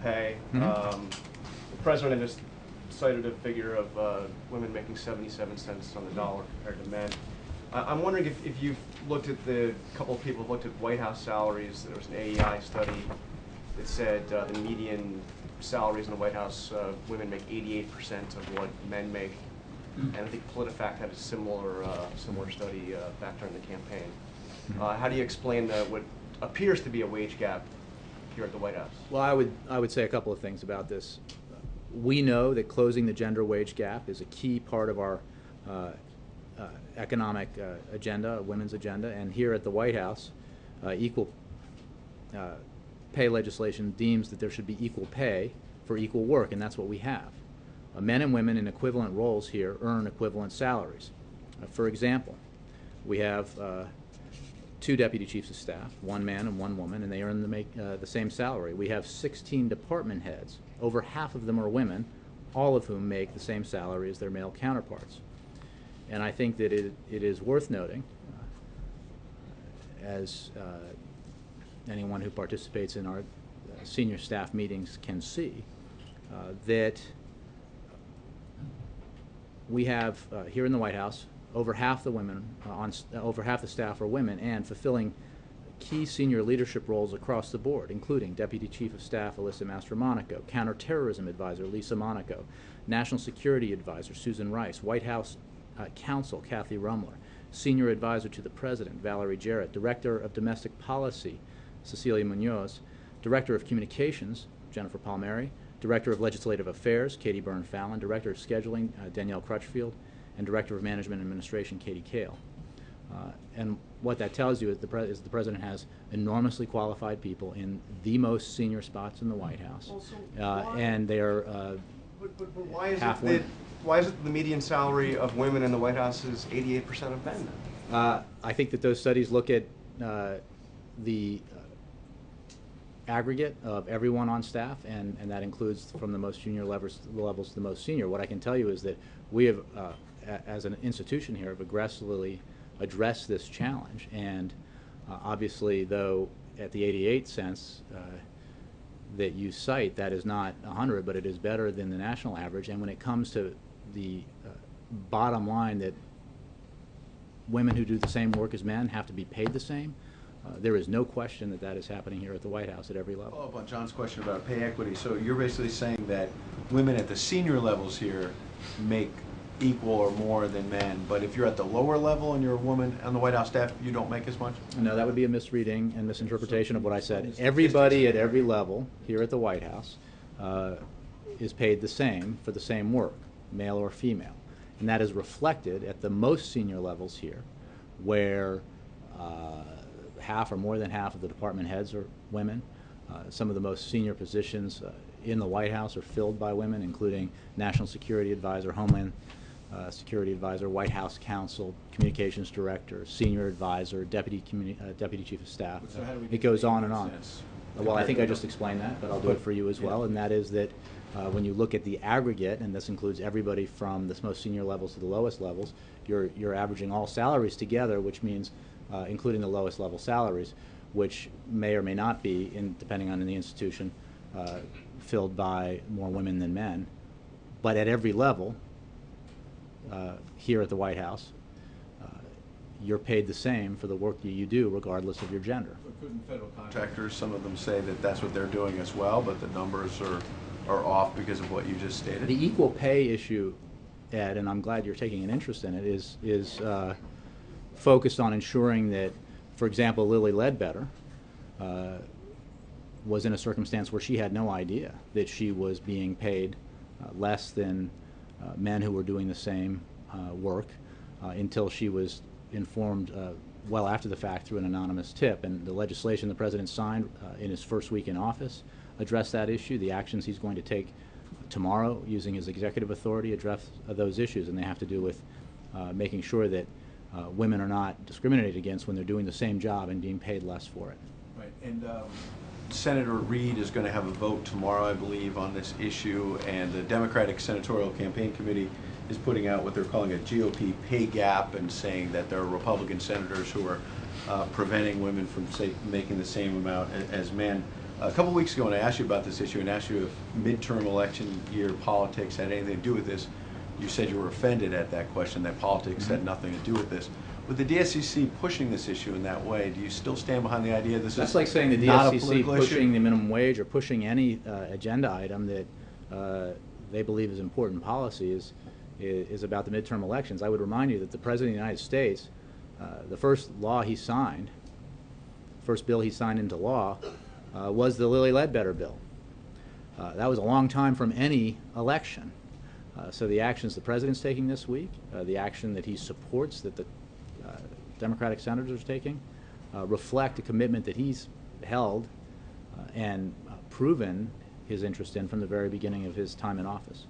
pay. The president just cited a figure of women making 77 cents on the dollar compared to men. I'm wondering if you've looked at a couple of people have looked at White House salaries. There was an AEI study that said the median salaries in the White House, women make 88% of what men make. And I think PolitiFact had a similar study back during the campaign. How do you explain what appears to be a wage gap here at the White House? Well, I would say a couple of things about this. We know that closing the gender wage gap is a key part of our economic agenda, women's agenda, and here at the White House, equal pay legislation deems that there should be equal pay for equal work, and that's what we have. Men and women in equivalent roles here earn equivalent salaries. For example, we have 2 deputy chiefs of staff, 1 man and 1 woman, and they earn the same salary. We have 16 department heads. Over half of them are women, all of whom make the same salary as their male counterparts. And I think that it is worth noting, as anyone who participates in our senior staff meetings can see, that we have here in the White House over half the women over half the staff are women, and fulfilling key senior leadership roles across the board, including Deputy Chief of Staff Alyssa Mastromonaco, Counterterrorism Advisor Lisa Monaco, National Security Advisor Susan Rice, White House Counsel Kathy Rumler, Senior Advisor to the President Valerie Jarrett, Director of Domestic Policy Cecilia Munoz, Director of Communications Jennifer Palmieri, Director of Legislative Affairs Katie Byrne-Fallon, Director of Scheduling Danielle Crutchfield, and Director of Management and Administration Katie Kelo. And what that tells you is the President has enormously qualified people in the most senior spots in the White House, and they are but why is half it women. Why is it the median salary of women in the White House is 88% of men? I think that those studies look at the aggregate of everyone on staff, and that includes from the most junior levels to the most senior. What I can tell you is that we have, as an institution here, have aggressively addressed this challenge, and obviously, though at the 88 cents that you cite, that is not 100, but it is better than the national average. And when it comes to the bottom line that women who do the same work as men have to be paid the same, there is no question that that is happening here at the White House at every level. Follow up on John's question about pay equity. So you're basically saying that women at the senior levels here make equal or more than men, but if you're at the lower level and you're a woman on the White House staff, you don't make as much? No, that would be a misreading and misinterpretation of what I said. Everybody at every level here at the White House is paid the same for the same work, male or female. And that is reflected at the most senior levels here, where half or more than half of the department heads are women. Some of the most senior positions in the White House are filled by women, including National Security Advisor, Homeland Security Advisor, White House Counsel, Communications Director, Senior Advisor, Deputy Chief of Staff. So how do we it goes on and on. sense? Well, I think I just explained that, but I'll do it for you as well, and that is that when you look at the aggregate, and this includes everybody from the most senior levels to the lowest levels, you're averaging all salaries together, which means including the lowest level salaries, which may or may not be, depending on the institution, filled by more women than men. But at every level, here at the White House, you're paid the same for the work that you do, regardless of your gender. But couldn't federal contractors, some of them say that that's what they're doing as well, but the numbers are off because of what you just stated? The equal pay issue, Ed, and I'm glad you're taking an interest in it, is focused on ensuring that, for example, Lilly Ledbetter was in a circumstance where she had no idea that she was being paid less than men who were doing the same work until she was informed well after the fact through an anonymous tip. And the legislation the President signed in his first week in office addressed that issue. The actions he's going to take tomorrow using his executive authority address those issues, and they have to do with making sure that women are not discriminated against when they're doing the same job and being paid less for it. Right, and Senator Reid is going to have a vote tomorrow, I believe, on this issue, and the Democratic Senatorial Campaign Committee is putting out what they're calling a GOP pay gap and saying that there are Republican senators who are preventing women from making the same amount as men. A couple weeks ago when I asked you about this issue and asked you if midterm election year politics had anything to do with this, you said you were offended at that question, that politics had nothing to do with this. With the DSCC pushing this issue in that way, do you still stand behind the idea this That's is like saying the not a DSCC political pushing issue? the minimum wage or pushing any agenda item that they believe is important policy is about the midterm elections. I would remind you that the President of the United States, the first law he signed, first bill he signed into law, was the Lilly Ledbetter bill. That was a long time from any election. So the actions the President's taking this week, the action that he supports that the Democratic senators are taking, reflect a commitment that he's held and proven his interest in from the very beginning of his time in office.